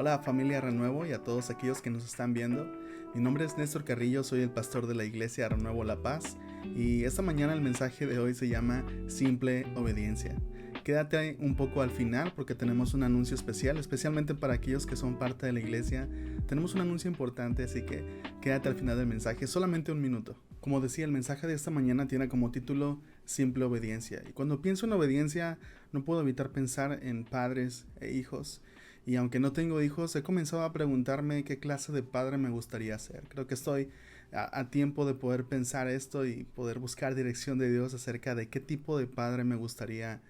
Hola familia Renuevo y a todos aquellos que nos están viendo. Mi nombre es Néstor Carrillo, soy el pastor de la iglesia Renuevo La Paz y esta mañana el mensaje de hoy se llama Simple Obediencia. Quédate un poco al final porque tenemos un anuncio especial, especialmente para aquellos que son parte de la iglesia. Tenemos un anuncio importante, así que quédate al final del mensaje, solamente un minuto. Como decía, el mensaje de esta mañana tiene como título Simple Obediencia. Y cuando pienso en obediencia, no puedo evitar pensar en padres e hijos. Y aunque no tengo hijos, he comenzado a preguntarme qué clase de padre me gustaría ser. Creo que estoy a tiempo de poder pensar esto y poder buscar dirección de Dios acerca de qué tipo de padre me gustaría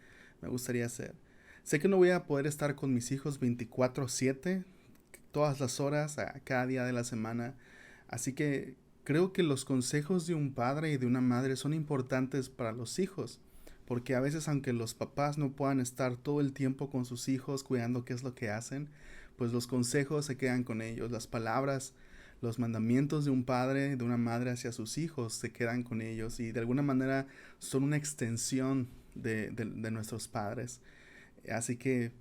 ser. Sé que no voy a poder estar con mis hijos 24/7, todas las horas, cada día de la semana. Así que creo que los consejos de un padre y de una madre son importantes para los hijos. Porque a veces aunque los papás no puedan estar todo el tiempo con sus hijos cuidando qué es lo que hacen, pues los consejos se quedan con ellos, las palabras, los mandamientos de un padre, de una madre hacia sus hijos se quedan con ellos y de alguna manera son una extensión de nuestros padres. Así que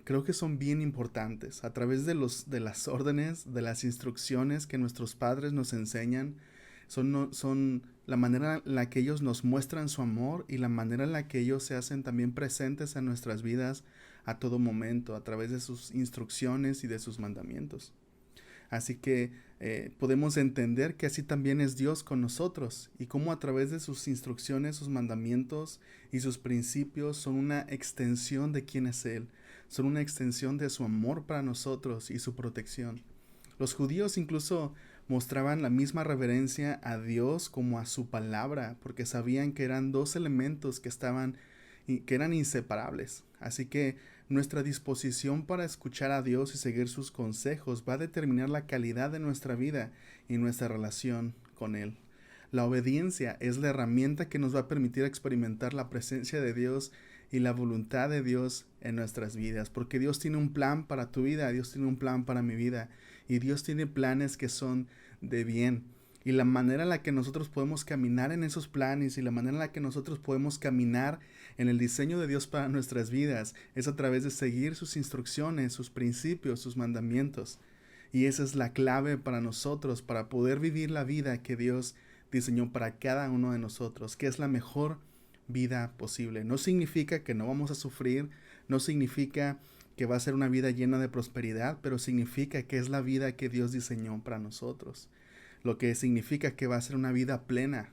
creo que son bien importantes. A través de las órdenes, de las instrucciones que nuestros padres nos enseñan, son la manera en la que ellos nos muestran su amor y la manera en la que ellos se hacen también presentes en nuestras vidas a todo momento, a través de sus instrucciones y de sus mandamientos. Así que podemos entender que así también es Dios con nosotros y cómo a través de sus instrucciones, sus mandamientos y sus principios son una extensión de quién es Él, son una extensión de su amor para nosotros y su protección. Los judíos incluso mostraban la misma reverencia a Dios como a su palabra, porque sabían que eran dos elementos que eran inseparables. Así que nuestra disposición para escuchar a Dios y seguir sus consejos va a determinar la calidad de nuestra vida y nuestra relación con Él. La obediencia es la herramienta que nos va a permitir experimentar la presencia de Dios y la voluntad de Dios en nuestras vidas, porque Dios tiene un plan para tu vida, Dios tiene un plan para mi vida y Dios tiene planes que son de bien. Y la manera en la que nosotros podemos caminar en esos planes y la manera en la que nosotros podemos caminar en el diseño de Dios para nuestras vidas es a través de seguir sus instrucciones, sus principios, sus mandamientos. Y esa es la clave para nosotros, para poder vivir la vida que Dios diseñó para cada uno de nosotros, que es la mejor vida posible. No significa que no vamos a sufrir, no significa que va a ser una vida llena de prosperidad, pero significa que es la vida que Dios diseñó para nosotros. Lo que significa que va a ser una vida plena,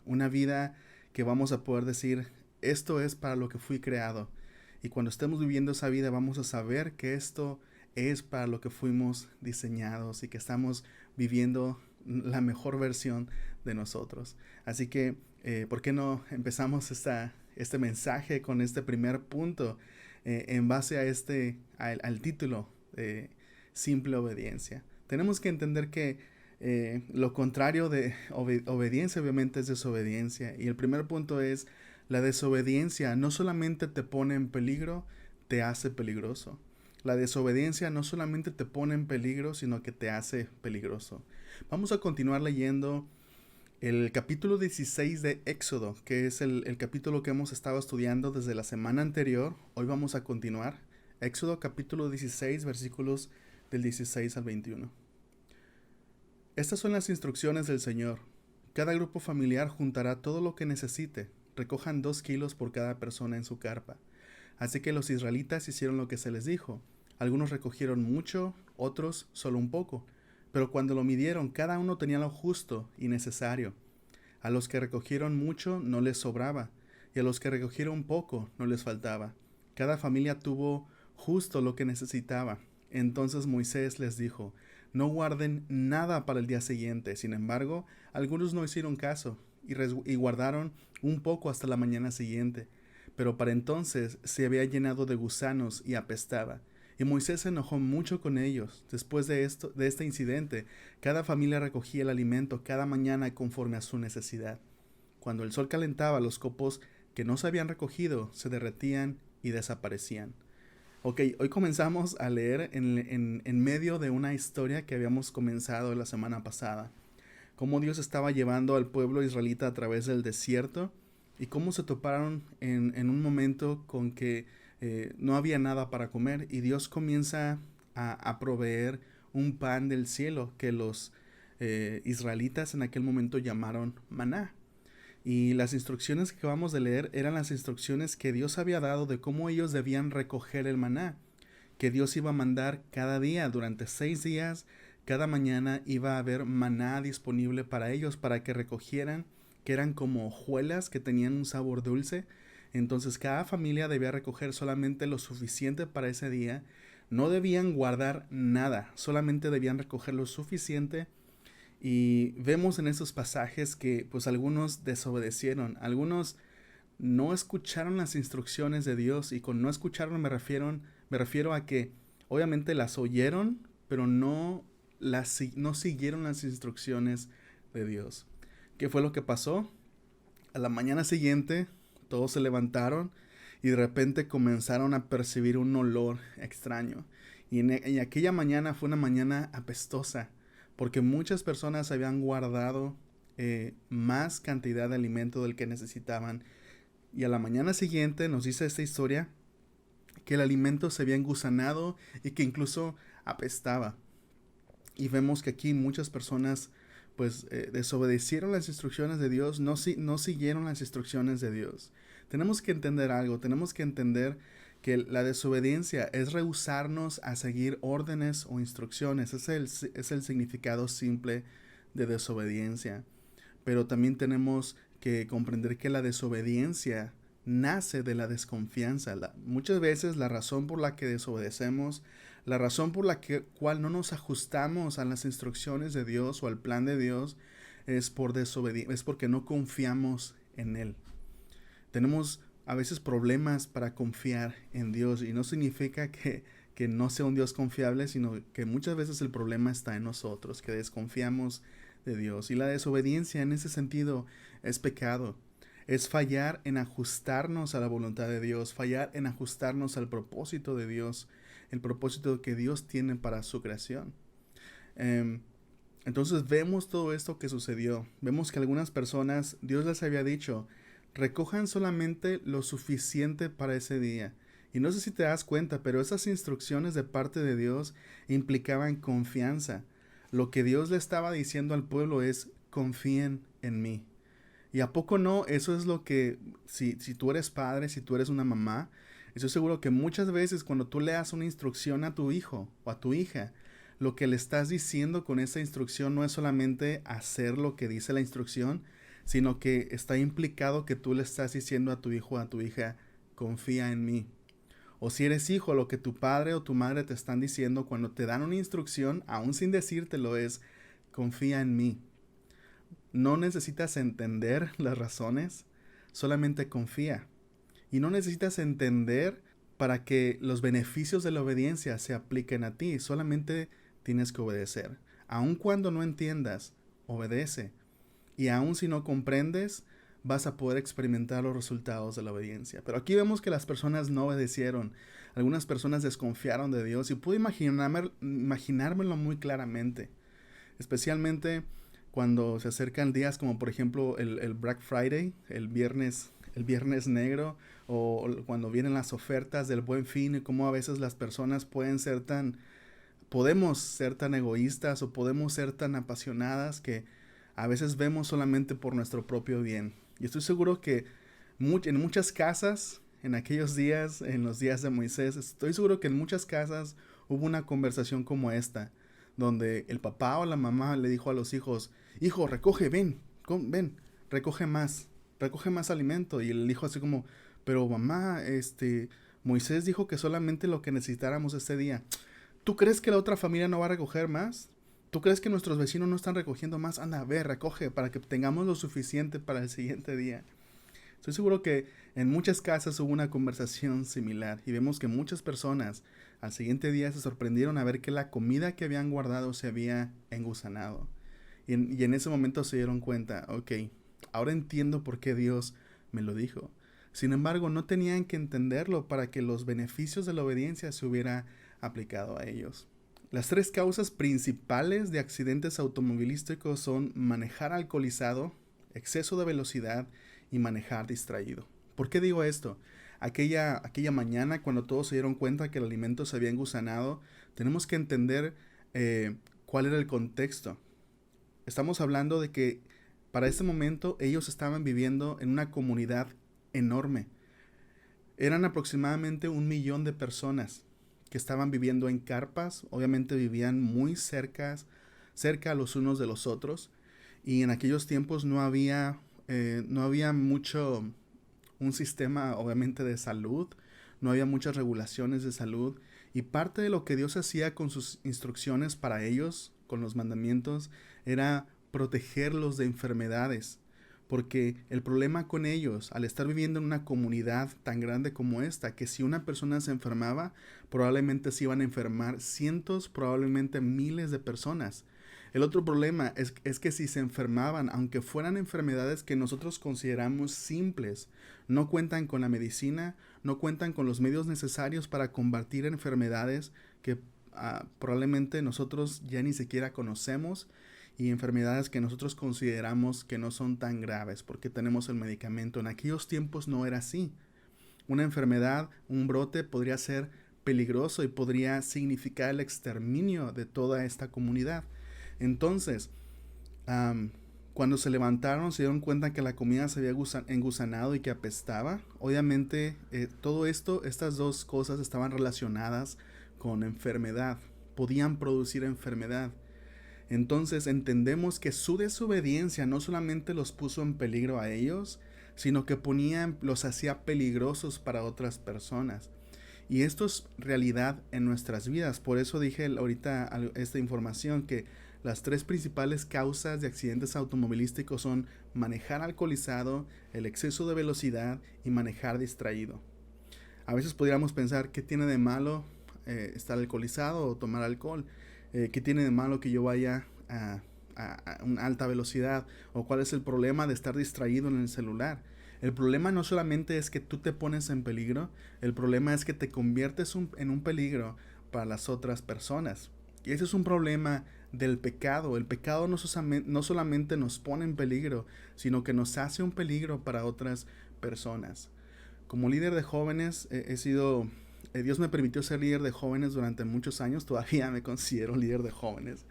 una vida que vamos a poder decir, esto es para lo que fui creado. Y cuando estemos viviendo esa vida vamos a saber que esto es para lo que fuimos diseñados y que estamos viviendo la mejor versión de nosotros. Así que, ¿por qué no empezamos este mensaje con este primer punto en base a al título de Simple Obediencia? Tenemos que entender que lo contrario de obediencia obviamente es desobediencia. Y el primer punto es, la desobediencia no solamente te pone en peligro, te hace peligroso. La desobediencia no solamente te pone en peligro, sino que te hace peligroso. Vamos a continuar leyendo el capítulo 16 de Éxodo, que es el capítulo que hemos estado estudiando desde la semana anterior. Hoy vamos a continuar. Éxodo capítulo 16, versículos del 16 al 21. Estas son las instrucciones del Señor. Cada grupo familiar juntará todo lo que necesite. Recojan 2 kilos por cada persona en su carpa. Así que los israelitas hicieron lo que se les dijo. Algunos recogieron mucho, otros solo un poco. Pero cuando lo midieron, cada uno tenía lo justo y necesario. A los que recogieron mucho no les sobraba, y a los que recogieron poco no les faltaba. Cada familia tuvo justo lo que necesitaba. Entonces Moisés les dijo, no guarden nada para el día siguiente. Sin embargo, algunos no hicieron caso y guardaron un poco hasta la mañana siguiente. Pero para entonces se había llenado de gusanos y apestaba. Y Moisés se enojó mucho con ellos. Después de este incidente, cada familia recogía el alimento cada mañana conforme a su necesidad. Cuando el sol calentaba, los copos que no se habían recogido se derretían y desaparecían. Ok, hoy comenzamos a leer en medio de una historia que habíamos comenzado la semana pasada. Cómo Dios estaba llevando al pueblo israelita a través del desierto y cómo se toparon en un momento con que no había nada para comer y Dios comienza a proveer un pan del cielo que los israelitas en aquel momento llamaron maná. Y las instrucciones que acabamos de leer eran las instrucciones que Dios había dado de cómo ellos debían recoger el maná, que Dios iba a mandar cada día durante 6 días. Cada mañana iba a haber maná disponible para ellos, para que recogieran, que eran como hojuelas que tenían un sabor dulce. Entonces cada familia debía recoger solamente lo suficiente para ese día. No debían guardar nada, solamente debían recoger lo suficiente. Y vemos en esos pasajes que pues algunos desobedecieron, algunos no escucharon las instrucciones de Dios, y con no escucharon me refiero a que obviamente las oyeron, pero no siguieron las instrucciones de Dios. ¿Qué fue lo que pasó? A la mañana siguiente todos se levantaron y de repente comenzaron a percibir un olor extraño. Y aquella mañana fue una mañana apestosa, porque muchas personas habían guardado más cantidad de alimento del que necesitaban. Y a la mañana siguiente nos dice esta historia que el alimento se había engusanado y que incluso apestaba. Y vemos que aquí muchas personas pues desobedecieron las instrucciones de Dios, no siguieron las instrucciones de Dios. Tenemos que entender algo, tenemos que entender que la desobediencia es rehusarnos a seguir órdenes o instrucciones. Es el significado simple de desobediencia. Pero también tenemos que comprender que la desobediencia nace de la desconfianza. Muchas veces la razón por la que desobedecemos, la razón por la cual no nos ajustamos a las instrucciones de Dios o al plan de Dios, es porque no confiamos en Él. Tenemos a veces problemas para confiar en Dios, y no significa que no sea un Dios confiable, sino que muchas veces el problema está en nosotros, que desconfiamos de Dios. Y la desobediencia en ese sentido es pecado. Es fallar en ajustarnos a la voluntad de Dios, fallar en ajustarnos al propósito de Dios, el propósito que Dios tiene para su creación. Entonces vemos todo esto que sucedió. Vemos que algunas personas, Dios les había dicho, recojan solamente lo suficiente para ese día. Y no sé si te das cuenta, pero esas instrucciones de parte de Dios implicaban confianza. Lo que Dios le estaba diciendo al pueblo es: confíen en mí. ¿Y a poco no? Eso es lo que, si tú eres padre, si tú eres una mamá, estoy seguro que muchas veces cuando tú le das una instrucción a tu hijo o a tu hija, lo que le estás diciendo con esa instrucción no es solamente hacer lo que dice la instrucción, sino que está implicado que tú le estás diciendo a tu hijo o a tu hija: confía en mí. O si eres hijo, lo que tu padre o tu madre te están diciendo cuando te dan una instrucción, aún sin decírtelo, es: confía en mí. No necesitas entender las razones, solamente confía. Y no necesitas entender para que los beneficios de la obediencia se apliquen a ti, solamente tienes que obedecer. Aun cuando no entiendas, obedece. Y aun si no comprendes, vas a poder experimentar los resultados de la obediencia. Pero aquí vemos que las personas no obedecieron. Algunas personas desconfiaron de Dios, y pude imaginármelo muy claramente. Especialmente cuando se acercan días como por ejemplo el Black Friday, el viernes negro, o cuando vienen las ofertas del Buen Fin, y cómo a veces las personas podemos ser tan egoístas o podemos ser tan apasionadas que a veces vemos solamente por nuestro propio bien. Y estoy seguro que en muchas casas, en aquellos días, en los días de Moisés, estoy seguro que en muchas casas hubo una conversación como esta, donde el papá o la mamá le dijo a los hijos: hijo, recoge, ven, recoge más alimento. Y el hijo así como: pero mamá, Moisés dijo que solamente lo que necesitáramos este día. ¿Tú crees que la otra familia no va a recoger más? ¿Tú crees que nuestros vecinos no están recogiendo más? Anda, ve, recoge para que tengamos lo suficiente para el siguiente día. Estoy seguro que en muchas casas hubo una conversación similar, y vemos que muchas personas al siguiente día se sorprendieron a ver que la comida que habían guardado se había engusanado. Y en ese momento se dieron cuenta: ok, ahora entiendo por qué Dios me lo dijo. Sin embargo, no tenían que entenderlo para que los beneficios de la obediencia se hubiera aplicado a ellos. Las 3 causas principales de accidentes automovilísticos son manejar alcoholizado, exceso de velocidad y manejar distraído. ¿Por qué digo esto? aquella mañana cuando todos se dieron cuenta que el alimento se había engusanado, tenemos que entender cuál era el contexto. Estamos hablando de que para ese momento ellos estaban viviendo en una comunidad enorme. Eran aproximadamente 1 millón de personas que estaban viviendo en carpas. Obviamente vivían muy cerca los unos de los otros. Y en aquellos tiempos no había mucho un sistema obviamente de salud. No había muchas regulaciones de salud. Y parte de lo que Dios hacía con sus instrucciones para ellos, con los mandamientos, era protegerlos de enfermedades. Porque el problema con ellos, al estar viviendo en una comunidad tan grande como esta, que si una persona se enfermaba, probablemente se iban a enfermar cientos, probablemente miles de personas. El otro problema es que si se enfermaban, aunque fueran enfermedades que nosotros consideramos simples, no cuentan con la medicina, no cuentan con los medios necesarios para combatir enfermedades que probablemente nosotros ya ni siquiera conocemos, y enfermedades que nosotros consideramos que no son tan graves porque tenemos el medicamento. En aquellos tiempos no era así. Una enfermedad, un brote podría ser peligroso y podría significar el exterminio de toda esta comunidad. Entonces, cuando se levantaron, se dieron cuenta que la comida se había engusanado y que apestaba. Obviamente, todo esto, estas dos cosas estaban relacionadas con enfermedad. Podían producir enfermedad. Entonces entendemos que su desobediencia no solamente los puso en peligro a ellos, sino que los hacía peligrosos para otras personas. Y esto es realidad en nuestras vidas. Por eso dije ahorita esta información, que las 3 principales causas de accidentes automovilísticos son manejar alcoholizado, el exceso de velocidad y manejar distraído. A veces podríamos pensar, ¿qué tiene de malo estar alcoholizado o tomar alcohol? ¿Qué tiene de malo que yo vaya a una alta velocidad? ¿O cuál es el problema de estar distraído en el celular? El problema no solamente es que tú te pones en peligro, el problema es que te conviertes en un peligro para las otras personas. Y ese es un problema del pecado. El pecado no solamente nos pone en peligro, sino que nos hace un peligro para otras personas. Como líder de jóvenes Dios me permitió ser líder de jóvenes durante muchos años. Todavía me considero líder de jóvenes.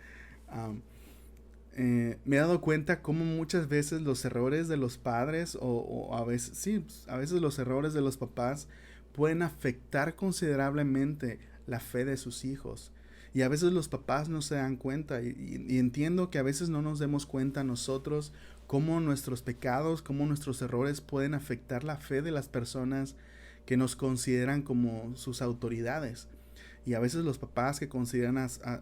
Me he dado cuenta cómo muchas veces los errores de los padres o a veces los errores de los papás pueden afectar considerablemente la fe de sus hijos. Y a veces los papás no se dan cuenta, y entiendo que a veces no nos demos cuenta nosotros cómo nuestros pecados, cómo nuestros errores pueden afectar la fe de las personas que nos consideran como sus autoridades. Y a veces los papás que consideran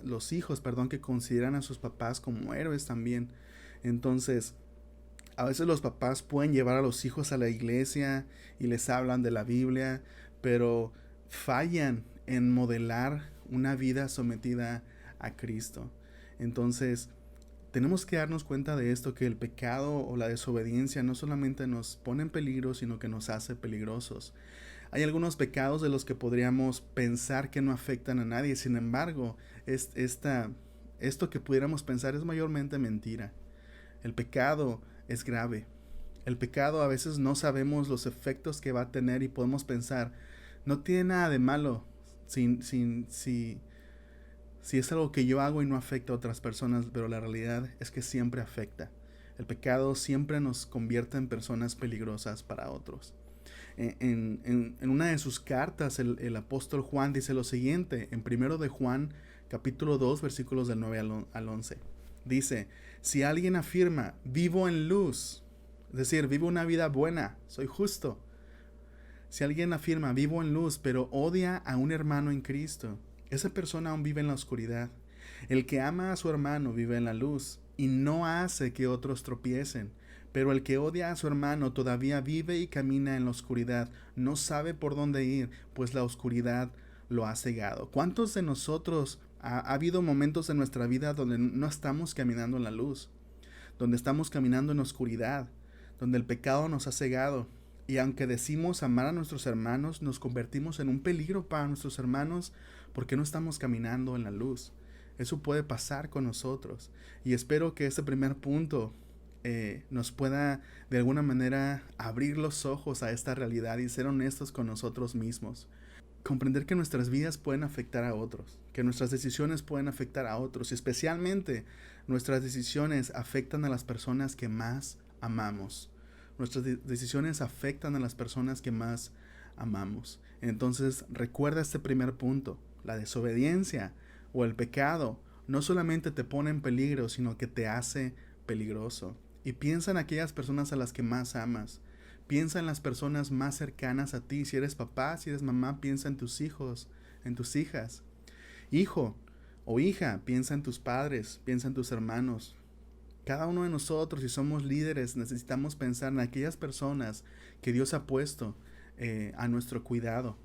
los hijos, que consideran a sus papás como héroes también. Entonces, a veces los papás pueden llevar a los hijos a la iglesia y les hablan de la Biblia, pero fallan en modelar una vida sometida a Cristo. Entonces, tenemos que darnos cuenta de esto, que el pecado o la desobediencia no solamente nos pone en peligro, sino que nos hace peligrosos. Hay algunos pecados de los que podríamos pensar que no afectan a nadie. Sin embargo, esto que pudiéramos pensar es mayormente mentira. El pecado es grave. El pecado a veces no sabemos los efectos que va a tener y podemos pensar, no tiene nada de malo si es algo que yo hago y no afecta a otras personas, pero la realidad es que siempre afecta. El pecado siempre nos convierte en personas peligrosas para otros. En una de sus cartas, el apóstol Juan dice lo siguiente, en 1 de Juan, capítulo 2, versículos del 9 al 11. Dice, si alguien afirma, vivo en luz, es decir, vivo una vida buena, soy justo. Si alguien afirma, vivo en luz, pero odia a un hermano en Cristo, esa persona aún vive en la oscuridad. El que ama a su hermano vive en la luz y no hace que otros tropiecen. Pero el que odia a su hermano todavía vive y camina en la oscuridad. No sabe por dónde ir, pues la oscuridad lo ha cegado. ¿Cuántos de nosotros ha habido momentos en nuestra vida donde no estamos caminando en la luz? Donde estamos caminando en la oscuridad, donde el pecado nos ha cegado. Y aunque decimos amar a nuestros hermanos, nos convertimos en un peligro para nuestros hermanos porque no estamos caminando en la luz. Eso puede pasar con nosotros. Y espero que este primer punto nos pueda de alguna manera abrir los ojos a esta realidad y ser honestos con nosotros mismos. Comprender que nuestras vidas pueden afectar a otros, que nuestras decisiones pueden afectar a otros, y especialmente nuestras decisiones afectan a las personas que más amamos. Nuestras decisiones afectan a las personas que más amamos. Entonces, recuerda este primer punto: la desobediencia o el pecado no solamente te pone en peligro, sino que te hace peligroso. Y piensa en aquellas personas a las que más amas. Piensa en las personas más cercanas a ti. Si eres papá, si eres mamá, piensa en tus hijos, en tus hijas. Hijo o hija, piensa en tus padres, piensa en tus hermanos. Cada uno de nosotros, si somos líderes, necesitamos pensar en aquellas personas que Dios ha puesto a nuestro cuidado.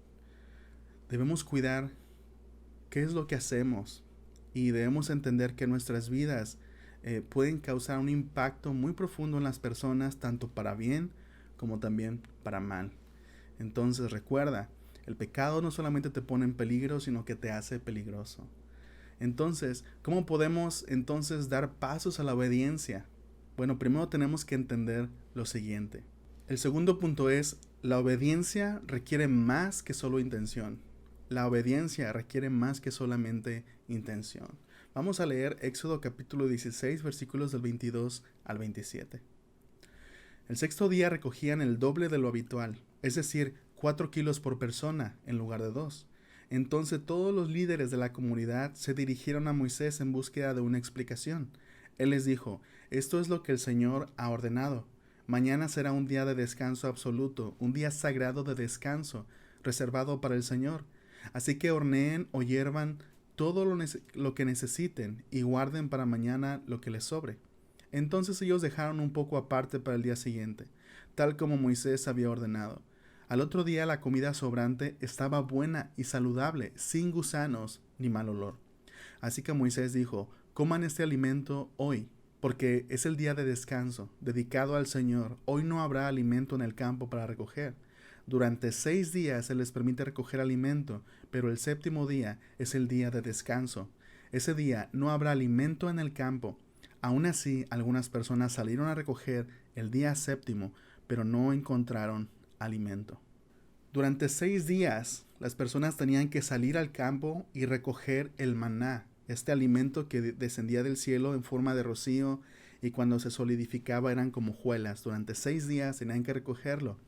Debemos cuidar qué es lo que hacemos y debemos entender que nuestras vidas pueden causar un impacto muy profundo en las personas, tanto para bien como también para mal. Entonces recuerda, el pecado no solamente te pone en peligro, sino que te hace peligroso. Entonces, ¿cómo podemos entonces dar pasos a la obediencia? Bueno, primero tenemos que entender lo siguiente. El segundo punto es: la obediencia requiere más que solo intención. La obediencia requiere más que solamente intención. Vamos a leer Éxodo capítulo 16, versículos del 22 al 27. El sexto día recogían el doble de lo habitual, es decir, 4 kilos por persona en lugar de 2. Entonces todos los líderes de la comunidad se dirigieron a Moisés en búsqueda de una explicación. Él les dijo: esto es lo que el Señor ha ordenado. Mañana será un día de descanso absoluto, un día sagrado de descanso, reservado para el Señor. Así que horneen o hiervan todo lo que necesiten y guarden para mañana lo que les sobre. Entonces ellos dejaron un poco aparte para el día siguiente, tal como Moisés había ordenado. Al otro día la comida sobrante estaba buena y saludable, sin gusanos ni mal olor. Así que Moisés dijo: coman este alimento hoy, porque es el día de descanso, dedicado al Señor. Hoy no habrá alimento en el campo para recoger. Durante 6 días se les permite recoger alimento, pero el séptimo día es el día de descanso. Ese día no habrá alimento en el campo. Aún así, algunas personas salieron a recoger el día séptimo, pero no encontraron alimento. Durante 6 días, las personas tenían que salir al campo y recoger el maná, este alimento que descendía del cielo en forma de rocío, y cuando se solidificaba eran como hojuelas. Durante 6 días tenían que recogerlo.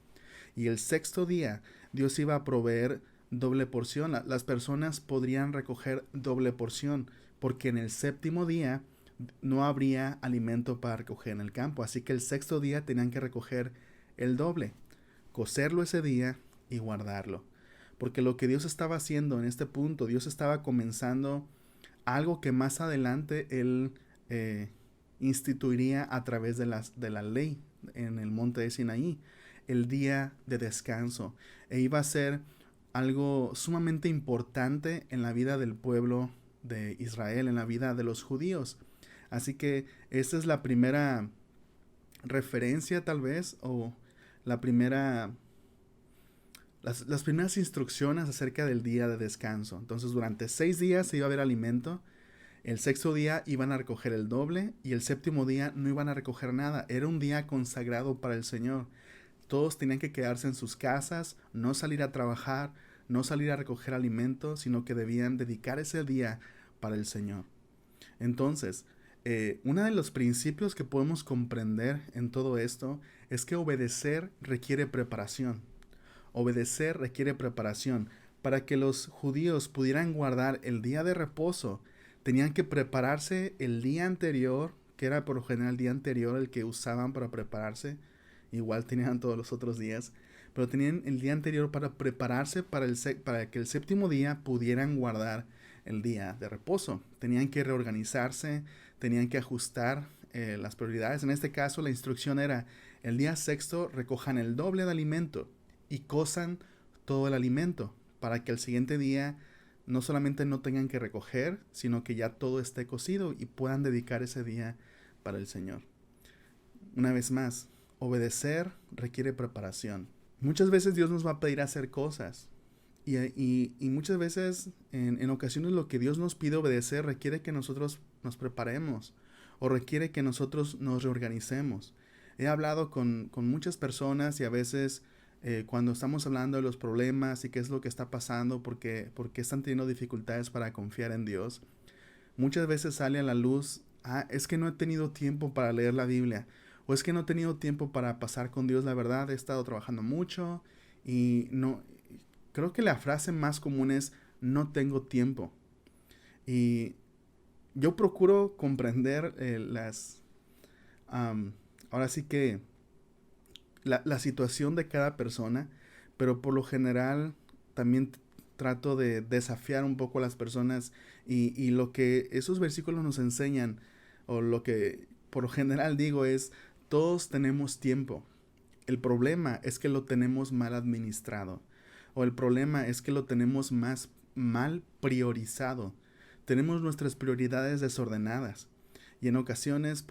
Y el sexto día, Dios iba a proveer doble porción. Las personas podrían recoger doble porción, porque en el séptimo día no habría alimento para recoger en el campo. Así que el sexto día tenían que recoger el doble, cocerlo ese día y guardarlo. Porque lo que Dios estaba haciendo en este punto, Dios estaba comenzando algo que más adelante Él instituiría a través de la ley en el monte de Sinaí, el día de descanso. E iba a ser algo sumamente importante en la vida del pueblo de Israel, en la vida de los judíos. Así que esta es la primera referencia, tal vez, o las primeras instrucciones acerca del día de descanso. Entonces, durante 6 días se iba a haber alimento. El sexto día iban a recoger el doble y el séptimo día no iban a recoger nada. Era un día consagrado para el Señor. Todos tenían que quedarse en sus casas, no salir a trabajar, no salir a recoger alimento, sino que debían dedicar ese día para el Señor. Entonces, uno de los principios que podemos comprender en todo esto es que obedecer requiere preparación. Obedecer requiere preparación. Para que los judíos pudieran guardar el día de reposo, tenían que prepararse el día anterior, que era por lo general el día anterior el que usaban para prepararse. Igual tenían todos los otros días, pero tenían el día anterior para prepararse para que el séptimo día pudieran guardar el día de reposo. Tenían que reorganizarse, tenían que ajustar las prioridades. En este caso, la instrucción era: el día sexto recojan el doble de alimento y cozan todo el alimento, para que el siguiente día no solamente no tengan que recoger, sino que ya todo esté cocido y puedan dedicar ese día para el Señor. Una vez más, obedecer requiere preparación. Muchas veces Dios nos va a pedir hacer cosas. Y muchas veces, en ocasiones, lo que Dios nos pide obedecer requiere que nosotros nos preparemos. o requiere que nosotros nos reorganicemos. He hablado con muchas personas y a veces cuando estamos hablando de los problemas y qué es lo que está pasando, porque están teniendo dificultades para confiar en Dios, muchas veces sale a la luz, es que no he tenido tiempo para leer la Biblia, o es que no he tenido tiempo para pasar con Dios, la verdad, he estado trabajando mucho y no, creo que la frase más común es no tengo tiempo. Y yo procuro comprender am, ahora sí que la situación de cada persona, pero por lo general también trato de desafiar un poco a las personas y lo que esos versículos nos enseñan, o lo que por lo general digo es, todos tenemos tiempo. El problema es que lo tenemos mal administrado, o el problema es que lo tenemos más mal priorizado. Tenemos nuestras prioridades desordenadas y en ocasiones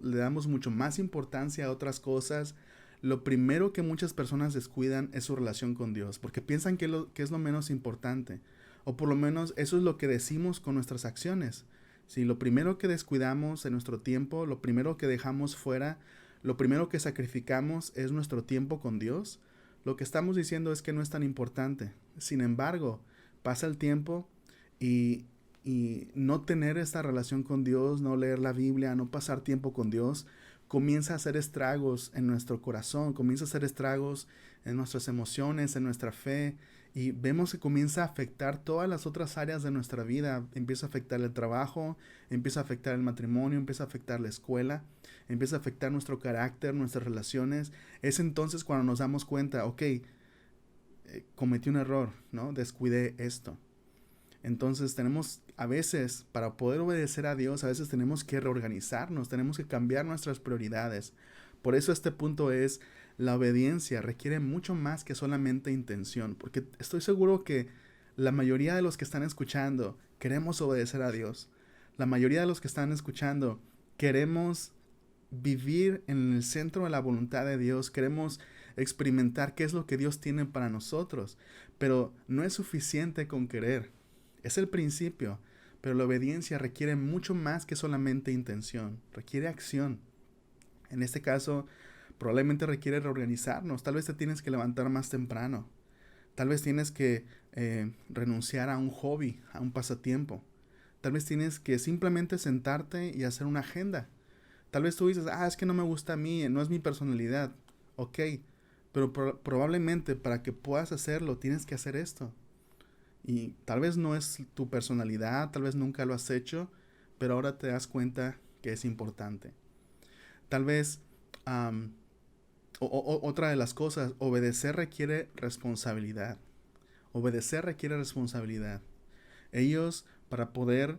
le damos mucho más importancia a otras cosas. Lo primero que muchas personas descuidan es su relación con Dios, porque piensan que es lo menos importante, o por lo menos eso es lo que decimos con nuestras acciones. Si lo primero que descuidamos en nuestro tiempo, lo primero que dejamos fuera, lo primero que sacrificamos es nuestro tiempo con Dios, lo que estamos diciendo es que no es tan importante. Sin embargo, pasa el tiempo y, y no tener esta relación con Dios, no leer la Biblia, no pasar tiempo con Dios, comienza a hacer estragos en nuestro corazón, comienza a hacer estragos en nuestras emociones, en nuestra fe, y vemos que comienza a afectar todas las otras áreas de nuestra vida. Empieza a afectar el trabajo, empieza a afectar el matrimonio, empieza a afectar la escuela, empieza a afectar nuestro carácter, nuestras relaciones. Es entonces cuando nos damos cuenta, ok, cometí un error, ¿no? Descuidé esto. Entonces tenemos, a veces, para poder obedecer a Dios, a veces tenemos que reorganizarnos, tenemos que cambiar nuestras prioridades. Por eso este punto es, la obediencia requiere mucho más que solamente intención, porque estoy seguro que la mayoría de los que están escuchando queremos obedecer a Dios. La mayoría de los que están escuchando queremos vivir en el centro de la voluntad de Dios, queremos experimentar qué es lo que Dios tiene para nosotros, pero no es suficiente con querer. Es el principio, pero la obediencia requiere mucho más que solamente intención, requiere acción. En este caso, probablemente requiere reorganizarnos. Tal vez te tienes que levantar más temprano. Tal vez tienes que renunciar a un hobby, a un pasatiempo. Tal vez tienes que simplemente sentarte y hacer una agenda. Tal vez tú dices, es que no me gusta a mí, no es mi personalidad. Ok, pero probablemente para que puedas hacerlo tienes que hacer esto. Y tal vez no es tu personalidad, tal vez nunca lo has hecho, pero ahora te das cuenta que es importante. Tal vez otra de las cosas, obedecer requiere responsabilidad. Obedecer requiere responsabilidad. Ellos, para poder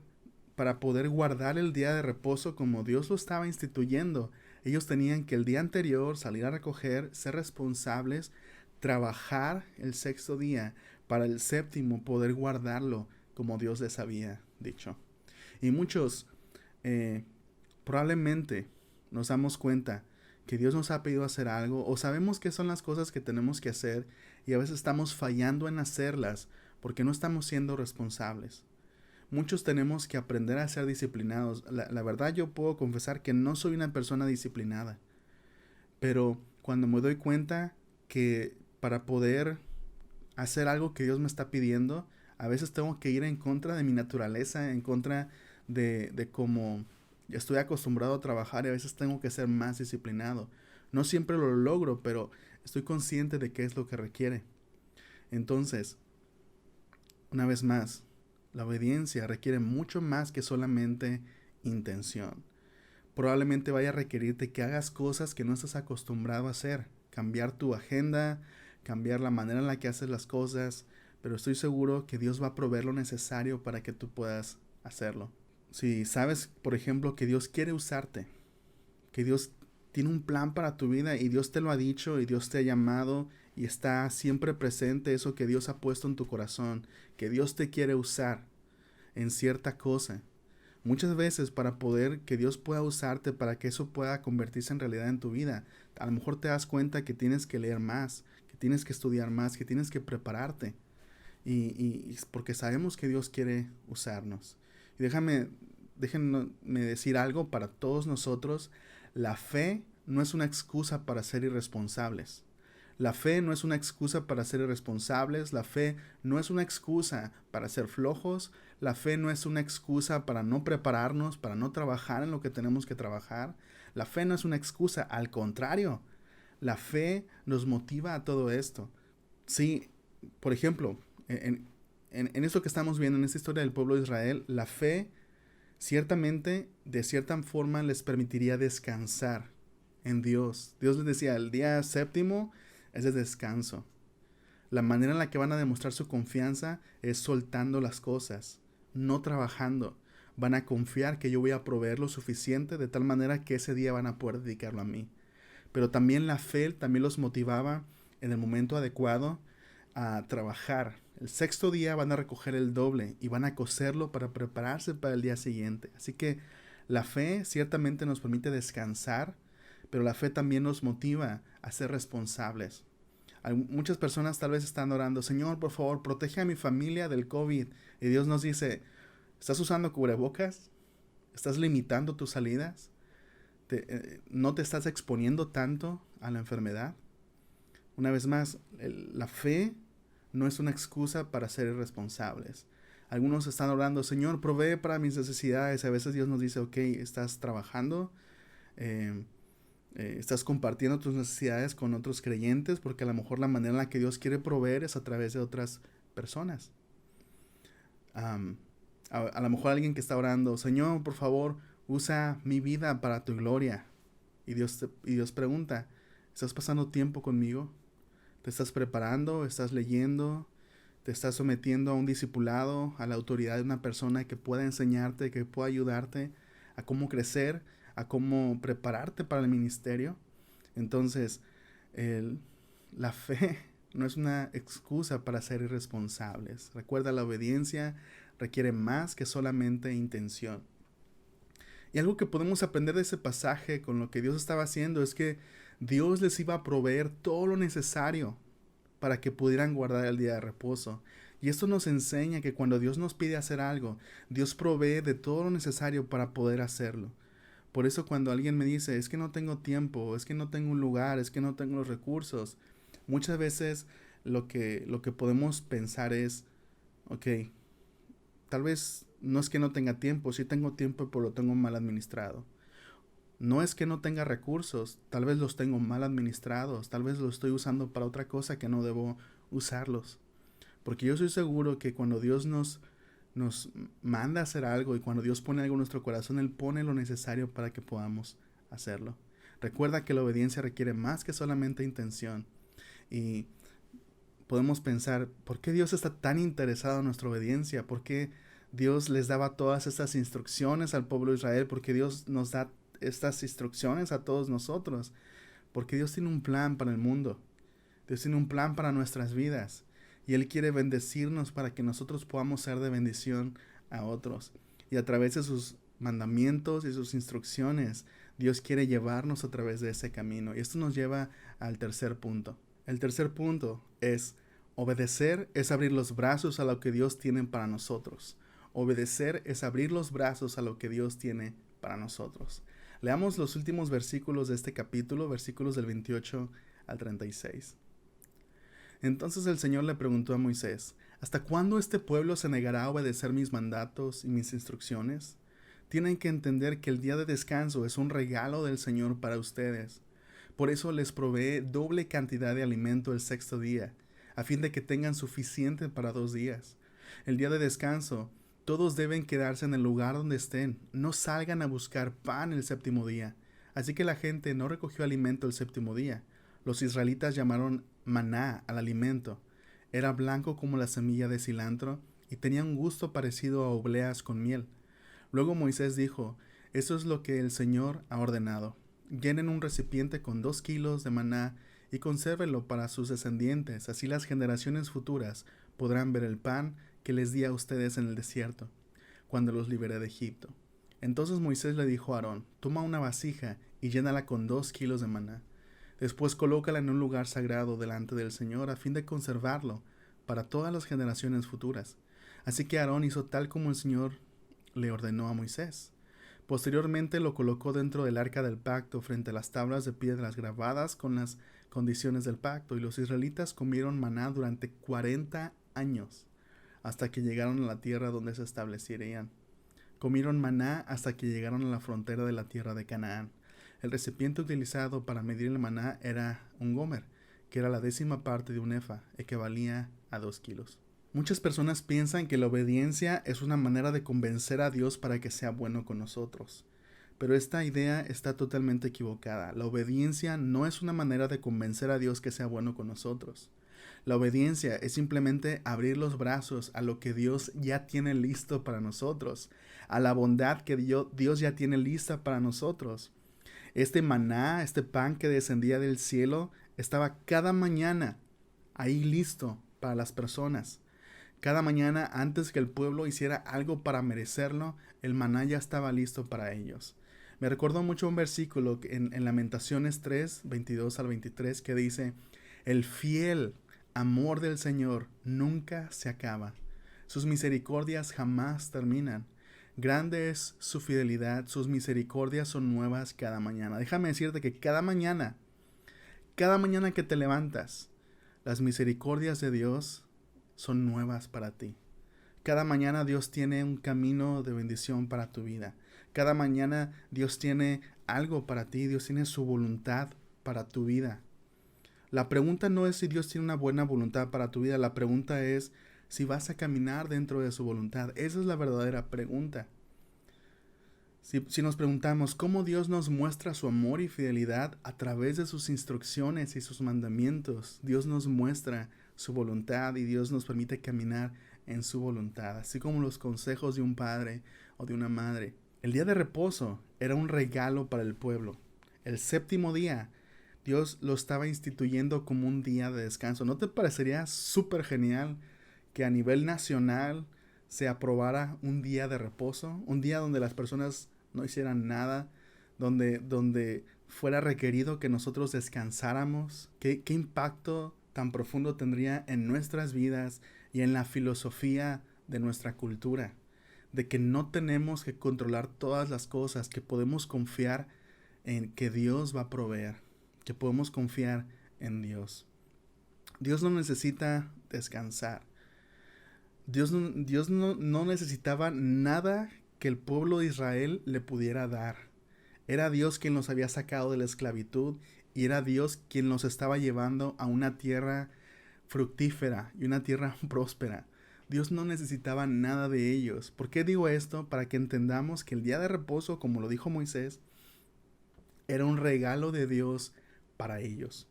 guardar el día de reposo como Dios lo estaba instituyendo, ellos tenían que el día anterior salir a recoger, ser responsables, trabajar el sexto día, para el séptimo poder guardarlo como Dios les había dicho. Y muchos probablemente nos damos cuenta que Dios nos ha pedido hacer algo, o sabemos qué son las cosas que tenemos que hacer y a veces estamos fallando en hacerlas porque no estamos siendo responsables. Muchos tenemos que aprender a ser disciplinados. La verdad, yo puedo confesar que no soy una persona disciplinada, pero cuando me doy cuenta que para poder hacer algo que Dios me está pidiendo, a veces tengo que ir en contra de mi naturaleza, en contra de cómo estoy acostumbrado a trabajar, y a veces tengo que ser más disciplinado. No siempre lo logro, pero estoy consciente de qué es lo que requiere. Entonces, una vez más, la obediencia requiere mucho más que solamente intención. Probablemente vaya a requerirte que hagas cosas que no estás acostumbrado a hacer, cambiar tu agenda, cambiar la manera en la que haces las cosas, pero estoy seguro que Dios va a proveer lo necesario para que tú puedas hacerlo. Si sabes, por ejemplo, que Dios quiere usarte, que Dios tiene un plan para tu vida y Dios te lo ha dicho y Dios te ha llamado y está siempre presente eso que Dios ha puesto en tu corazón, que Dios te quiere usar en cierta cosa. Muchas veces para poder que Dios pueda usarte, para que eso pueda convertirse en realidad en tu vida, a lo mejor te das cuenta que tienes que leer más, que tienes que estudiar más, que tienes que prepararte. Y porque sabemos que Dios quiere usarnos. Y déjenme decir algo para todos nosotros. La fe no es una excusa para ser irresponsables. La fe no es una excusa para ser irresponsables, la fe no es una excusa para ser flojos, la fe no es una excusa para no prepararnos, para no trabajar en lo que tenemos que trabajar. La fe no es una excusa, al contrario, la fe nos motiva a todo esto. Sí, por ejemplo, en esto que estamos viendo, en esta historia del pueblo de Israel, la fe ciertamente, de cierta forma, les permitiría descansar en Dios. Dios les decía, el día séptimo es de descanso. La manera en la que van a demostrar su confianza es soltando las cosas, no trabajando. Van a confiar que yo voy a proveer lo suficiente de tal manera que ese día van a poder dedicarlo a mí. Pero también la fe también los motivaba en el momento adecuado a trabajar. El sexto día van a recoger el doble y van a coserlo para prepararse para el día siguiente. Así que la fe ciertamente nos permite descansar, pero la fe también nos motiva a ser responsables. Muchas personas tal vez están orando, Señor, por favor, protege a mi familia del COVID. Y Dios nos dice, ¿estás usando cubrebocas? ¿Estás limitando tus salidas? ¿No te estás exponiendo tanto a la enfermedad? Una vez más, la fe no es una excusa para ser irresponsables. Algunos están orando, Señor, provee para mis necesidades. A veces Dios nos dice, ok, estás trabajando, estás compartiendo tus necesidades con otros creyentes, porque a lo mejor la manera en la que Dios quiere proveer es a través de otras personas. A lo mejor alguien que está orando, Señor, por favor, usa mi vida para tu gloria. Y Dios pregunta, ¿estás pasando tiempo conmigo? ¿Te estás preparando? ¿Estás leyendo? ¿Te estás sometiendo a un discipulado, a la autoridad de una persona que pueda enseñarte, que pueda ayudarte a cómo crecer, a cómo prepararte para el ministerio? Entonces, la fe no es una excusa para ser irresponsables. Recuerda, la obediencia requiere más que solamente intención. Y algo que podemos aprender de ese pasaje con lo que Dios estaba haciendo es que Dios les iba a proveer todo lo necesario para que pudieran guardar el día de reposo. Y esto nos enseña que cuando Dios nos pide hacer algo, Dios provee de todo lo necesario para poder hacerlo. Por eso cuando alguien me dice, es que no tengo tiempo, es que no tengo un lugar, es que no tengo los recursos, muchas veces lo que podemos pensar es, ok, tal vez no es que no tenga tiempo, sí tengo tiempo, pero lo tengo mal administrado. No es que no tenga recursos, tal vez los tengo mal administrados, tal vez los estoy usando para otra cosa que no debo usarlos. Porque yo estoy seguro que cuando Dios nos manda a hacer algo y cuando Dios pone algo en nuestro corazón, Él pone lo necesario para que podamos hacerlo. Recuerda que la obediencia requiere más que solamente intención. Y podemos pensar, ¿por qué Dios está tan interesado en nuestra obediencia? ¿Por qué Dios les daba todas estas instrucciones al pueblo de Israel? ¿Por qué Dios nos da estas instrucciones a todos nosotros? Porque Dios tiene un plan para el mundo. Dios tiene un plan para nuestras vidas. Y Él quiere bendecirnos para que nosotros podamos ser de bendición a otros. Y a través de sus mandamientos y sus instrucciones, Dios quiere llevarnos a través de ese camino. Y esto nos lleva al tercer punto. El tercer punto es: obedecer es abrir los brazos a lo que Dios tiene para nosotros. Obedecer es abrir los brazos a lo que Dios tiene para nosotros. Leamos los últimos versículos de este capítulo, versículos del 28 al 36. Entonces el Señor le preguntó a Moisés, ¿hasta cuándo este pueblo se negará a obedecer mis mandatos y mis instrucciones? Tienen que entender que el día de descanso es un regalo del Señor para ustedes. Por eso les provee doble cantidad de alimento el sexto día, a fin de que tengan suficiente para 2 días. El día de descanso, todos deben quedarse en el lugar donde estén. No salgan a buscar pan el séptimo día. Así que la gente no recogió alimento el séptimo día. Los israelitas llamaron maná al alimento. Era blanco como la semilla de cilantro y tenía un gusto parecido a obleas con miel. Luego Moisés dijo, eso es lo que el Señor ha ordenado. Llenen un recipiente con 2 kilos de maná y consérvenlo para sus descendientes, así las generaciones futuras podrán ver el pan que les di a ustedes en el desierto, cuando los liberé de Egipto. Entonces Moisés le dijo a Aarón, toma una vasija y llénala con 2 kilos de maná. Después colócala en un lugar sagrado delante del Señor a fin de conservarlo para todas las generaciones futuras. Así que Aarón hizo tal como el Señor le ordenó a Moisés. Posteriormente lo colocó dentro del arca del pacto frente a las tablas de piedras grabadas con las condiciones del pacto, y los israelitas comieron maná durante 40 años hasta que llegaron a la tierra donde se establecerían. Comieron maná hasta que llegaron a la frontera de la tierra de Canaán. El recipiente utilizado para medir el maná era un gomer, que era la 10ª parte de un efa, equivalía a 2 kilos. Muchas personas piensan que la obediencia es una manera de convencer a Dios para que sea bueno con nosotros. Pero esta idea está totalmente equivocada. La obediencia no es una manera de convencer a Dios que sea bueno con nosotros. La obediencia es simplemente abrir los brazos a lo que Dios ya tiene listo para nosotros, a la bondad que Dios ya tiene lista para nosotros. Este maná, este pan que descendía del cielo, estaba cada mañana ahí listo para las personas. Cada mañana, antes que el pueblo hiciera algo para merecerlo, el maná ya estaba listo para ellos. Me recordó mucho un versículo en Lamentaciones 3, 22 al 23, que dice: el fiel amor del Señor nunca se acaba. Sus misericordias jamás terminan. Grande es su fidelidad, sus misericordias son nuevas cada mañana. Déjame decirte que cada mañana que te levantas, las misericordias de Dios son nuevas para ti. Cada mañana Dios tiene un camino de bendición para tu vida. Cada mañana Dios tiene algo para ti, Dios tiene su voluntad para tu vida. La pregunta no es si Dios tiene una buena voluntad para tu vida, la pregunta es si vas a caminar dentro de su voluntad. Esa es la verdadera pregunta. Si nos preguntamos cómo Dios nos muestra su amor y fidelidad a través de sus instrucciones y sus mandamientos, Dios nos muestra su voluntad y Dios nos permite caminar en su voluntad, así como los consejos de un padre o de una madre. El día de reposo era un regalo para el pueblo. El 7º día, Dios lo estaba instituyendo como un día de descanso. ¿No te parecería súper genial que a nivel nacional se aprobara un día de reposo? Un día donde las personas no hicieran nada, donde fuera requerido que nosotros descansáramos. ¿Qué impacto tan profundo tendría en nuestras vidas y en la filosofía de nuestra cultura? De que no tenemos que controlar todas las cosas, que podemos confiar en que Dios va a proveer, que podemos confiar en Dios. Dios no necesita descansar. Dios no necesitaba nada que el pueblo de Israel le pudiera dar. Era Dios quien los había sacado de la esclavitud y era Dios quien los estaba llevando a una tierra fructífera y una tierra próspera. Dios no necesitaba nada de ellos. ¿Por qué digo esto? Para que entendamos que el día de reposo, como lo dijo Moisés, era un regalo de Dios para ellos.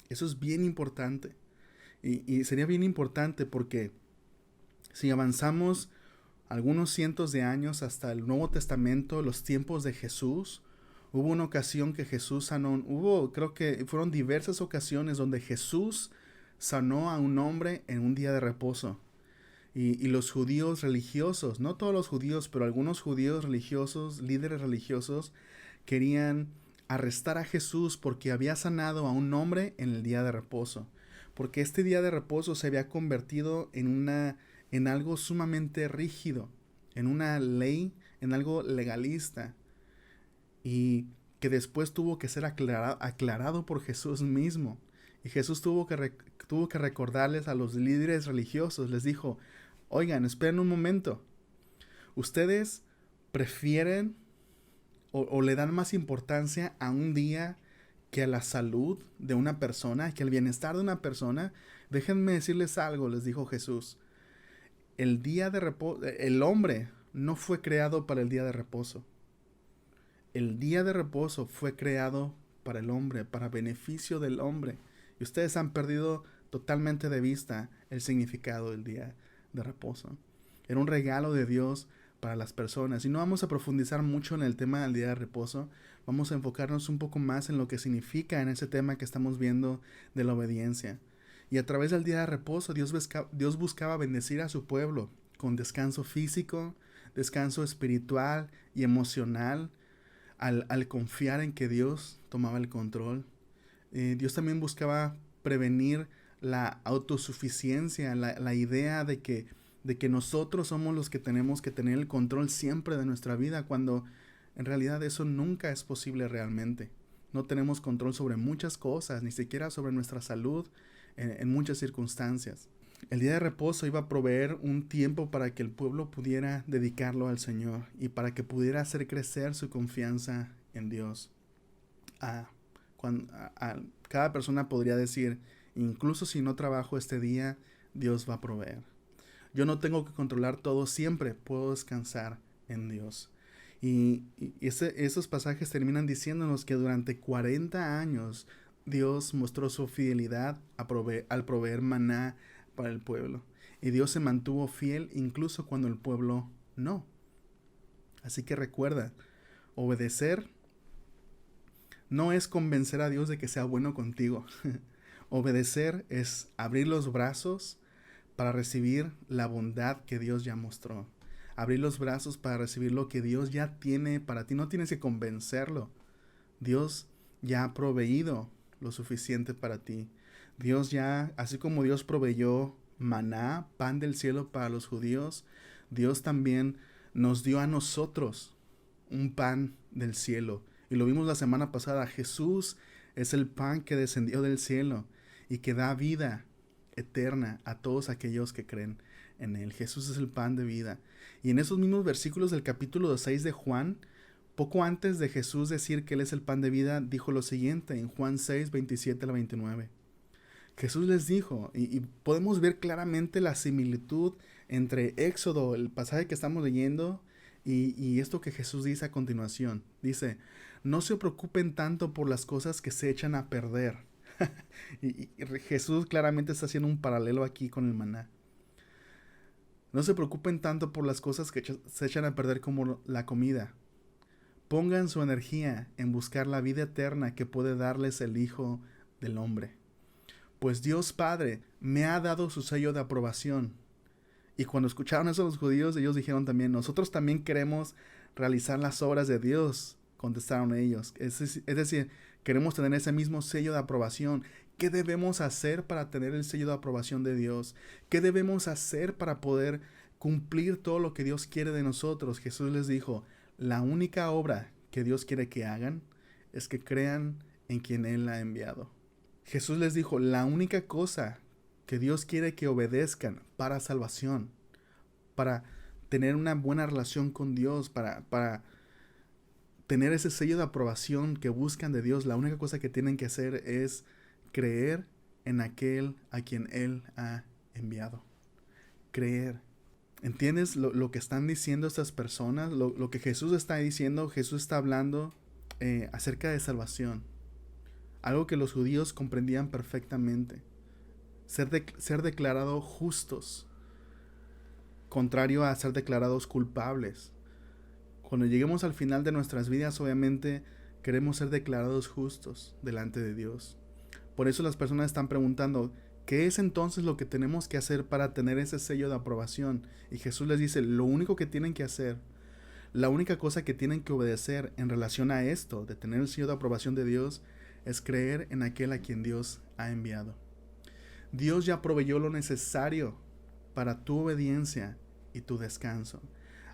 Eso es bien importante. Y sería bien importante porque si avanzamos algunos cientos de años hasta el Nuevo Testamento, los tiempos de Jesús, hubo una ocasión que Jesús sanó, creo que fueron diversas ocasiones donde Jesús sanó a un hombre en un día de reposo. Y los judíos religiosos, no todos los judíos, pero algunos judíos religiosos, líderes religiosos, querían arrestar a Jesús porque había sanado a un hombre en el día de reposo. Porque este día de reposo se había convertido en algo sumamente rígido, en una ley, en algo legalista. Y que después tuvo que ser aclarado por Jesús mismo. Y Jesús tuvo que recordarles a los líderes religiosos, les dijo: oigan, esperen un momento. Ustedes prefieren o le dan más importancia a un día que a la salud de una persona, que al bienestar de una persona. Déjenme decirles algo, les dijo Jesús. El día de reposo, el hombre no fue creado para el día de reposo. El día de reposo fue creado para el hombre, para beneficio del hombre. Y ustedes han perdido totalmente de vista el significado del día de reposo. Era un regalo de Dios para las personas. Y no vamos a profundizar mucho en el tema del día de reposo. Vamos a enfocarnos un poco más en lo que significa en ese tema que estamos viendo de la obediencia. Y a través del día de reposo, Dios buscaba bendecir a su pueblo con descanso físico, descanso espiritual y emocional, al confiar en que Dios tomaba el control. Dios también buscaba prevenir la autosuficiencia, la idea de que de que nosotros somos los que tenemos que tener el control siempre de nuestra vida, cuando en realidad eso nunca es posible realmente. No tenemos control sobre muchas cosas, ni siquiera sobre nuestra salud en muchas circunstancias. El día de reposo iba a proveer un tiempo para que el pueblo pudiera dedicarlo al Señor y para que pudiera hacer crecer su confianza en Dios. Cada persona podría decir, incluso si no trabajo este día, Dios va a proveer. Yo no tengo que controlar todo siempre, puedo descansar en Dios. Y esos pasajes terminan diciéndonos que durante 40 años Dios mostró su fidelidad al proveer maná para el pueblo. Y Dios se mantuvo fiel incluso cuando el pueblo no. Así que recuerda, obedecer no es convencer a Dios de que sea bueno contigo. Obedecer es abrir los brazos para recibir la bondad que Dios ya mostró. Abrir los brazos para recibir lo que Dios ya tiene para ti. No tienes que convencerlo. Dios ya ha proveído lo suficiente para ti. Dios ya, así como Dios proveyó maná, pan del cielo para los judíos, Dios también nos dio a nosotros un pan del cielo. Y lo vimos la semana pasada. Jesús es el pan que descendió del cielo y que da vida eterna a todos aquellos que creen en él. Jesús es el pan de vida. Y en esos mismos versículos del capítulo 6 de Juan, poco antes de Jesús decir que él es el pan de vida, dijo lo siguiente en Juan 6, 27 al 29. Jesús les dijo, y podemos ver claramente la similitud entre Éxodo, el pasaje que estamos leyendo, y esto que Jesús dice a continuación. Dice, no se preocupen tanto por las cosas que se echan a perder. y Jesús claramente está haciendo un paralelo aquí con el maná. No se preocupen tanto por las cosas que se echan a perder como la comida. Pongan su energía en buscar la vida eterna que puede darles el Hijo del Hombre. Pues Dios Padre me ha dado su sello de aprobación. Y cuando escucharon eso los judíos, ellos dijeron también, nosotros también queremos realizar las obras de Dios, contestaron ellos. Es decir, queremos tener ese mismo sello de aprobación. ¿Qué debemos hacer para tener el sello de aprobación de Dios? ¿Qué debemos hacer para poder cumplir todo lo que Dios quiere de nosotros? Jesús les dijo, la única obra que Dios quiere que hagan es que crean en quien Él ha enviado. Jesús les dijo, la única cosa que Dios quiere que obedezcan para salvación, para tener una buena relación con Dios, para tener ese sello de aprobación que buscan de Dios, la única cosa que tienen que hacer es creer en aquel a quien Él ha enviado. Creer. ¿Entiendes lo que están diciendo estas personas? Lo que Jesús está diciendo, Jesús está hablando acerca de salvación. Algo que los judíos comprendían perfectamente. Ser declarados justos, contrario a ser declarados culpables. Cuando lleguemos al final de nuestras vidas, obviamente queremos ser declarados justos delante de Dios. Por eso las personas están preguntando, ¿qué es entonces lo que tenemos que hacer para tener ese sello de aprobación? Y Jesús les dice, lo único que tienen que hacer, la única cosa que tienen que obedecer en relación a esto, de tener el sello de aprobación de Dios, es creer en aquel a quien Dios ha enviado. Dios ya proveyó lo necesario para tu obediencia y tu descanso.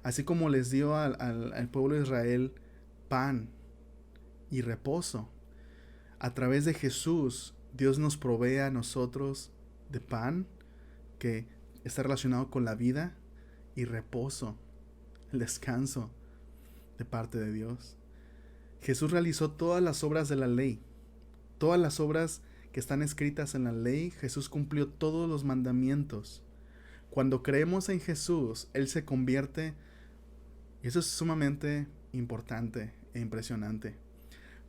Así como les dio al pueblo de Israel pan y reposo, a través de Jesús, Dios nos provee a nosotros de pan que está relacionado con la vida y reposo, el descanso de parte de Dios. Jesús realizó todas las obras de la ley, todas las obras que están escritas en la ley. Jesús cumplió todos los mandamientos. Cuando creemos en Jesús, Él se convierte, y eso es sumamente importante e impresionante.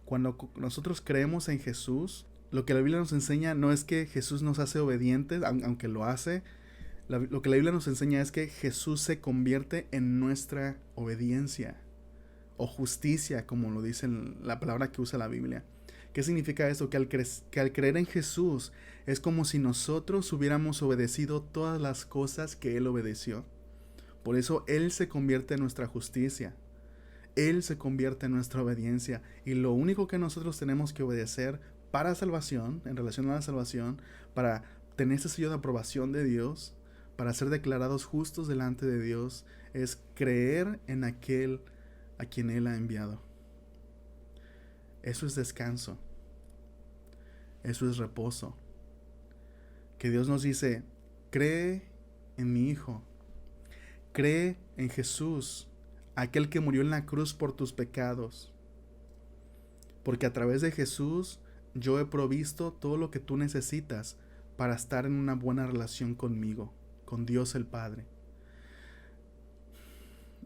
Cuando nosotros creemos en Jesús, lo que la Biblia nos enseña no es que Jesús nos hace obedientes, aunque lo hace. Lo que la Biblia nos enseña es que Jesús se convierte en nuestra obediencia o justicia, como lo dice la palabra que usa la Biblia. ¿Qué significa eso? Que al creer en Jesús es como si nosotros hubiéramos obedecido todas las cosas que Él obedeció. Por eso Él se convierte en nuestra justicia. Él se convierte en nuestra obediencia. Y lo único que nosotros tenemos que obedecer para salvación, en relación a la salvación, para tener ese sello de aprobación de Dios, para ser declarados justos delante de Dios es creer en aquel a quien Él ha enviado. Eso es descanso. Eso es reposo. Que Dios nos dice, cree en mi Hijo. Cree en Jesús, aquel que murió en la cruz por tus pecados. Porque a través de Jesús yo he provisto todo lo que tú necesitas para estar en una buena relación conmigo, con Dios el Padre.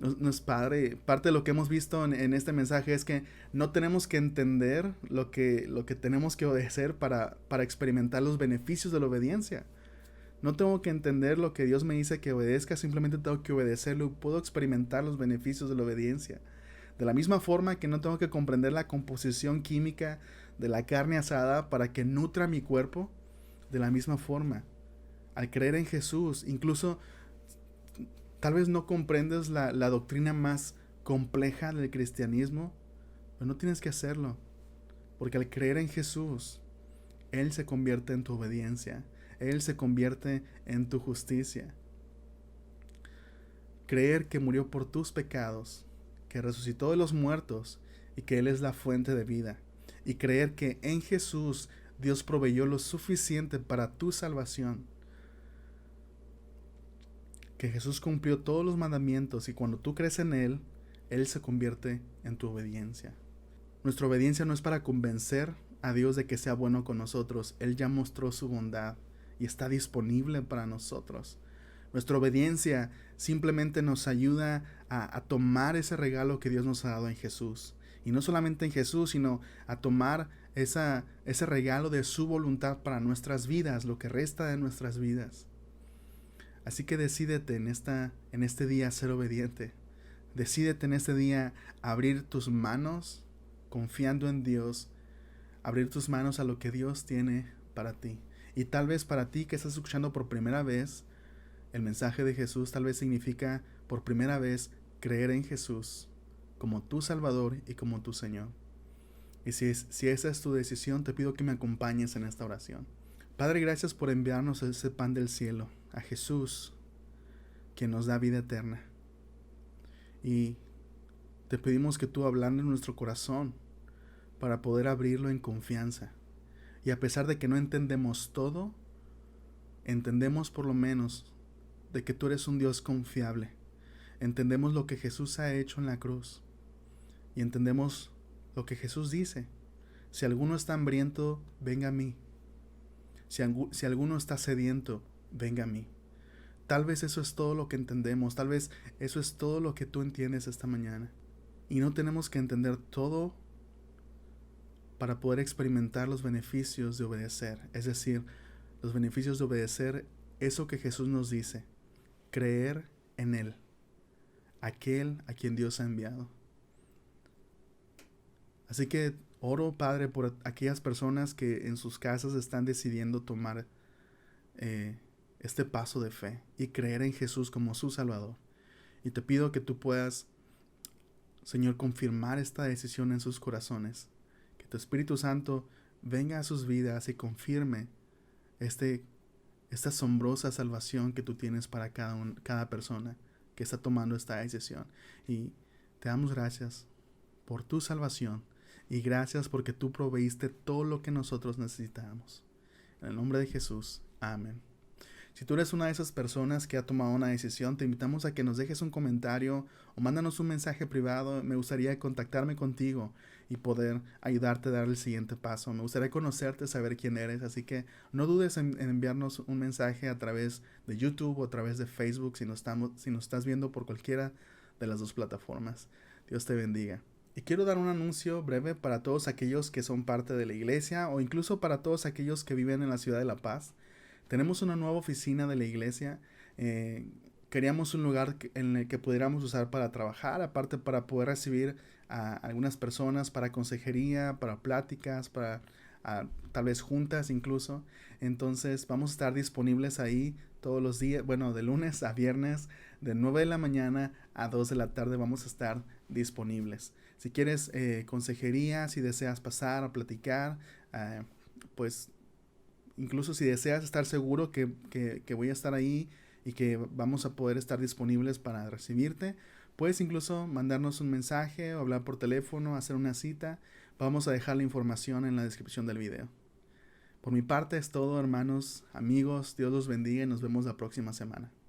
Nos Padre, parte de lo que hemos visto en este mensaje es que no tenemos que entender lo que tenemos que obedecer para experimentar los beneficios de la obediencia. No tengo que entender lo que Dios me dice que obedezca, simplemente tengo que obedecerlo y puedo experimentar los beneficios de la obediencia. De la misma forma que no tengo que comprender la composición química de la carne asada para que nutra mi cuerpo, de la misma forma, al creer en Jesús, incluso tal vez no comprendes la doctrina más compleja del cristianismo, pero no tienes que hacerlo, porque al creer en Jesús, Él se convierte en tu obediencia, Él se convierte en tu justicia. Creer que murió por tus pecados, que resucitó de los muertos y que Él es la fuente de vida. Y creer que en Jesús Dios proveyó lo suficiente para tu salvación. Que Jesús cumplió todos los mandamientos y cuando tú crees en Él, Él se convierte en tu obediencia. Nuestra obediencia no es para convencer a Dios de que sea bueno con nosotros. Él ya mostró su bondad y está disponible para nosotros. Nuestra obediencia simplemente nos ayuda a tomar ese regalo que Dios nos ha dado en Jesús. Y no solamente en Jesús, sino a tomar ese regalo de su voluntad para nuestras vidas, lo que resta de nuestras vidas. Así que decídete en este día a ser obediente. Decídete en este día a abrir tus manos confiando en Dios, abrir tus manos a lo que Dios tiene para ti. Y tal vez para ti que estás escuchando por primera vez el mensaje de Jesús, tal vez significa por primera vez creer en Jesús como tu Salvador y como tu Señor. Y si esa es tu decisión, te pido que me acompañes en esta oración. Padre, gracias por enviarnos ese pan del cielo, a Jesús, quien nos da vida eterna. Y te pedimos que tú ablandes nuestro corazón para poder abrirlo en confianza. Y a pesar de que no entendemos todo, entendemos por lo menos de que tú eres un Dios confiable. Entendemos lo que Jesús ha hecho en la cruz. Y entendemos lo que Jesús dice. Si alguno está hambriento, venga a mí. Si alguno está sediento, venga a mí. Tal vez eso es todo lo que entendemos. Tal vez eso es todo lo que tú entiendes esta mañana. Y no tenemos que entender todo para poder experimentar los beneficios de obedecer. Es decir, los beneficios de obedecer eso que Jesús nos dice. Creer en Él, aquel a quien Dios ha enviado. Así que oro, Padre, por aquellas personas que en sus casas están decidiendo tomar este paso de fe y creer en Jesús como su Salvador. Y te pido que tú puedas, Señor, confirmar esta decisión en sus corazones. Que tu Espíritu Santo venga a sus vidas y confirme esta asombrosa salvación que tú tienes para cada persona que está tomando esta decisión. Y te damos gracias por tu salvación y gracias porque tú proveíste todo lo que nosotros necesitábamos. En el nombre de Jesús, amén. Si tú eres una de esas personas que ha tomado una decisión, te invitamos a que nos dejes un comentario o mándanos un mensaje privado. Me gustaría contactarme contigo y poder ayudarte a dar el siguiente paso. Me gustaría conocerte, saber quién eres, así que no dudes en enviarnos un mensaje a través de YouTube o a través de Facebook si nos estás viendo por cualquiera de las dos plataformas. Dios te bendiga. Y quiero dar un anuncio breve para todos aquellos que son parte de la iglesia o incluso para todos aquellos que viven en la ciudad de La Paz. Tenemos una nueva oficina de la iglesia. Queríamos un lugar en el que pudiéramos usar para trabajar, aparte para poder recibir a algunas personas para consejería, para pláticas, para tal vez juntas incluso. Entonces vamos a estar disponibles ahí todos los días, bueno, de lunes a viernes, de 9 de la mañana a 2 de la tarde vamos a estar disponibles. Si quieres consejería, si deseas pasar a platicar, pues incluso si deseas estar seguro que voy a estar ahí y que vamos a poder estar disponibles para recibirte. Puedes incluso mandarnos un mensaje o hablar por teléfono, hacer una cita. Vamos a dejar la información en la descripción del video. Por mi parte es todo, hermanos, amigos. Dios los bendiga y nos vemos la próxima semana.